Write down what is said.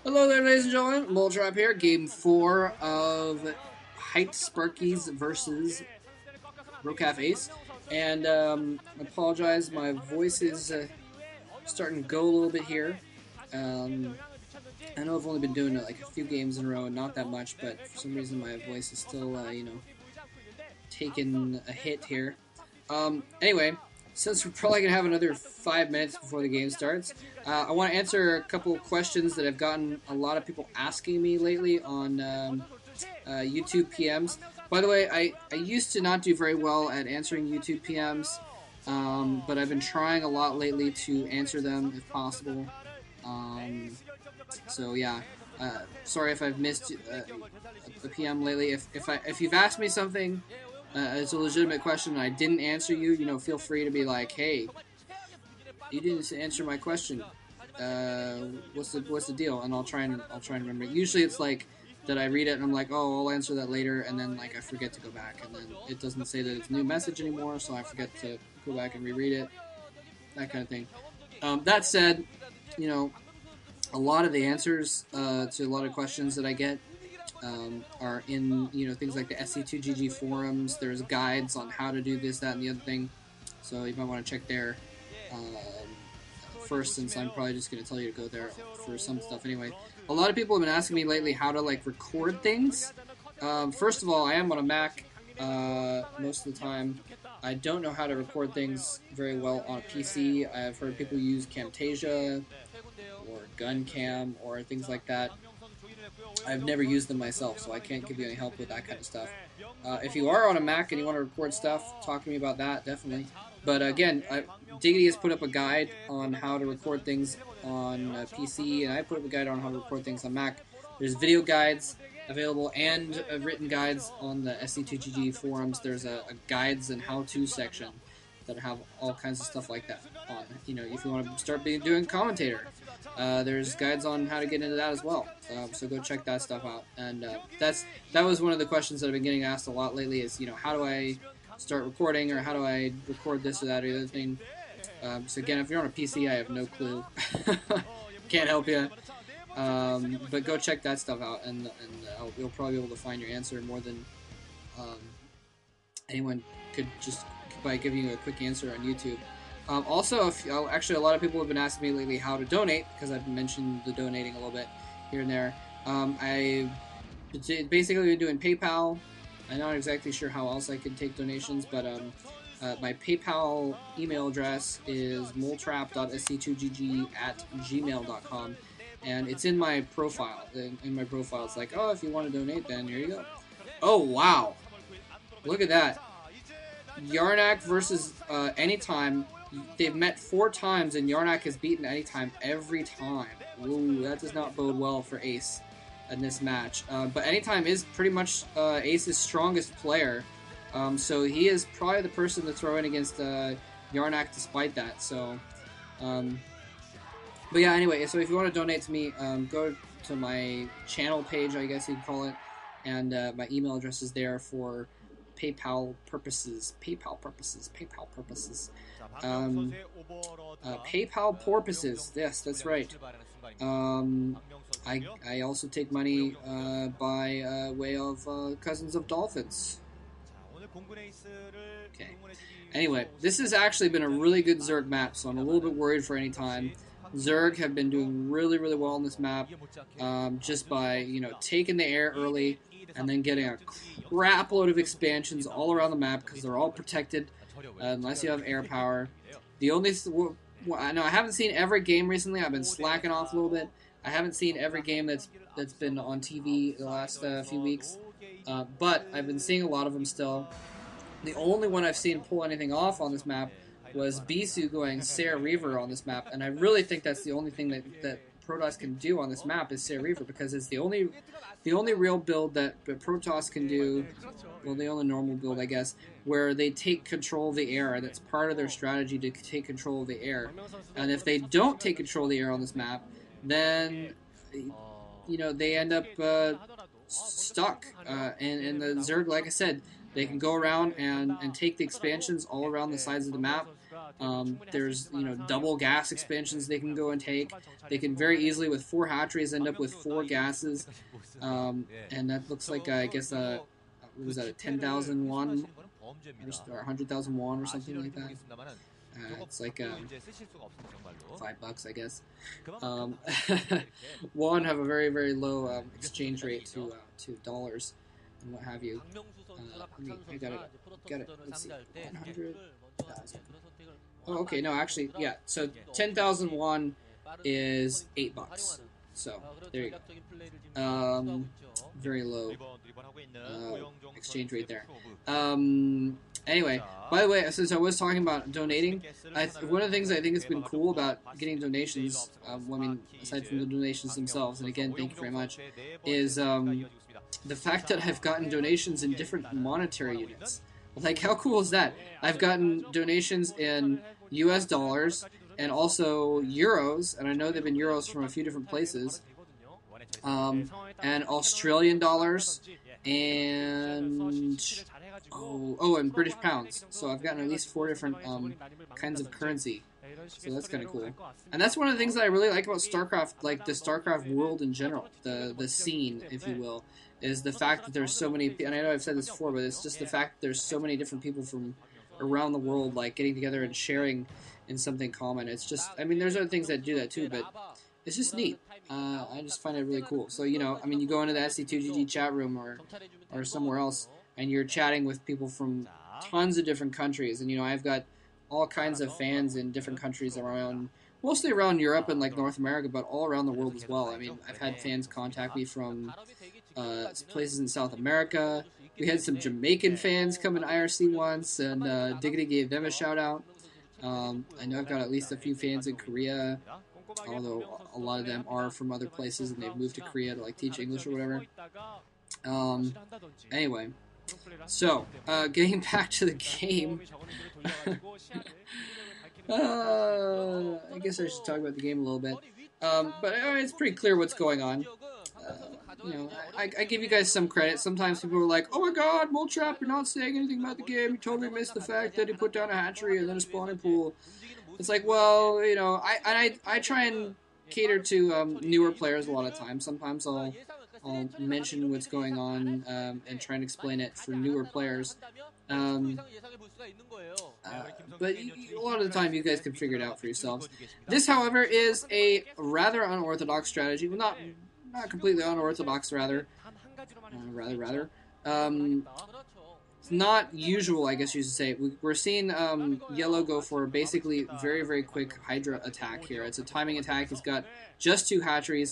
Hello there, ladies and gentlemen. Moltrap here. Game 4 of Hyped Sparkyz versus KAF Ace. And I apologize, my voice is starting to go a little bit here. I know I've only been doing it like a few games in a row and not that much, but for some reason my voice is still, taking a hit here. Anyway, since we're probably going to have another 5 minutes before the game starts, I want to answer a couple questions that I've gotten a lot of people asking me lately on YouTube PMs. By the way, I used to not do very well at answering YouTube PMs, but I've been trying a lot lately to answer them if possible. So yeah, sorry if I've missed a PM lately. If you've asked me something, it's a legitimate question and I didn't answer you, feel free to be like, hey, you didn't answer my question. What's the deal? And I'll try and remember. Usually it's like that I read it and I'm like, oh, I'll answer that later, and then like I forget to go back, and then it doesn't say that it's a new message anymore, so I forget to go back and reread it. That kind of thing. That said, a lot of the answers to a lot of questions that I get are in things like the SC2GG forums. There's guides on how to do this, that, and the other thing. So you might want to check there first, since I'm probably just going to tell you to go there for some stuff anyway. A lot of people have been asking me lately how to like record things. First of all, I am on a Mac most of the time. I don't know how to record things very well on a PC. I've heard people use Camtasia or GunCam or things like that. I've never used them myself, so I can't give you any help with that kind of stuff. If you are on a Mac and you want to record stuff, talk to me about that, definitely. But again, Diggity has put up a guide on how to record things on PC, and I put up a guide on how to record things on Mac. There's video guides available and written guides on the SC2GG forums. There's a guides and how-to section that have all kinds of stuff like that on. If you want to start doing commentator, there's guides on how to get into that as well. So go check that stuff out. And that was one of the questions that I've been getting asked a lot lately is, how do I start recording, or how do I record this or that or the other thing? So again, if you're on a PC, I have no clue. Can't help you. But go check that stuff out, and you'll probably be able to find your answer more than anyone could just by giving you a quick answer on YouTube. Also, actually, a lot of people have been asking me lately how to donate, because I've mentioned the donating a little bit here and there. I basically been doing PayPal. I'm not exactly sure how else I could take donations, but my PayPal email address is moletrap.sc2gg@gmail.com, and it's in my profile. In my profile, it's like, oh, if you want to donate, then here you go. Oh, wow. Look at that. YArnC versus Anytime. They've met 4 times, and YArnC has beaten Anytime every time. Ooh, that does not bode well for Ace in this match. But Anytime is pretty much Ace's strongest player, so he is probably the person to throw in against YArnC despite that. So, but yeah, anyway, so if you want to donate to me, go to my channel page, I guess you'd call it, and my email address is there for PayPal purposes. PayPal purposes. Yes, that's right. I also take money by way of Cousins of Dolphins. Okay. Anyway, this has actually been a really good Zerg map, so I'm a little bit worried for Anytime. Zerg have been doing really, really well on this map, just by, taking the air early and then getting a crap load of expansions all around the map, because they're all protected unless you have air power. The only... I haven't seen every game recently. I've been slacking off a little bit. I haven't seen every game that's been on TV the last few weeks, but I've been seeing a lot of them still. The only one I've seen pull anything off on this map was Bisu going Sarah Reaver on this map, and I really think that's the only thing that Protoss can do on this map is Sarah Reaver, because it's the only real build that Protoss can do, well, the only normal build, I guess, where they take control of the air. That's part of their strategy, to take control of the air. And if they don't take control of the air on this map, then they end up stuck. And the Zerg, like I said, they can go around and take the expansions all around the sides of the map. There's, you know, double gas expansions they can go and take. They can very easily, with 4 hatcheries, end up with 4 gases. And that looks like, I guess, what was that, a 10,000 won? Or 100,000 won or something like that. It's like $5, I guess. Won have a very, very low exchange rate to dollars and what have you. I got it. Let's see, 100,000. Oh, okay. No, actually, yeah. So 10,000 won is $8. So there you go. Very low exchange rate there. Anyway, by the way, since I was talking about donating, one of the things I think has been cool about getting donations, I mean, aside from the donations themselves, and again, thank you very much, is the fact that I've gotten donations in different monetary units. Like, how cool is that? I've gotten donations in US dollars and also euros, and I know they've been euros from a few different places, and Australian dollars, and and British pounds. So I've gotten at least 4 different kinds of currency. So that's kind of cool. And that's one of the things that I really like about StarCraft, like the StarCraft world in general, the scene, if you will, is the fact that there's so many, and I know I've said this before, but it's just the fact that there's so many different people from around the world, like, getting together and sharing in something common. It's just, I mean, there's other things that do that too, but it's just neat. I just find it really cool. So, you know, I mean, you go into the SC2GG chat room or somewhere else, and you're chatting with people from tons of different countries, and, you know, I've got all kinds of fans in different countries around, mostly around Europe and, like, North America, but all around the world as well. I mean, I've had fans contact me from places in South America. We had some Jamaican fans come in IRC once, and Diggity gave them a shout-out. I know I've got at least a few fans in Korea, although a lot of them are from other places, and they've moved to Korea to, like, teach English or whatever. Anyway, so, getting back to the game, I guess I should talk about the game a little bit, but it's pretty clear what's going on. You know, I give you guys some credit. Sometimes people are like, "Oh my God, Moltrap, you're not saying anything about the game. You totally missed the fact that he put down a hatchery and then a spawning pool." It's like, well, you know, I try and cater to newer players a lot of times. Sometimes I'll mention what's going on and try and explain it for newer players. But a lot of the time you guys can figure it out for yourselves. This, however, is a rather unorthodox strategy. Well, not completely unorthodox, rather. It's not usual, I guess you should say. We're seeing Yellow go for basically very, very quick Hydra attack here. It's a timing attack. He's got just 2 hatcheries.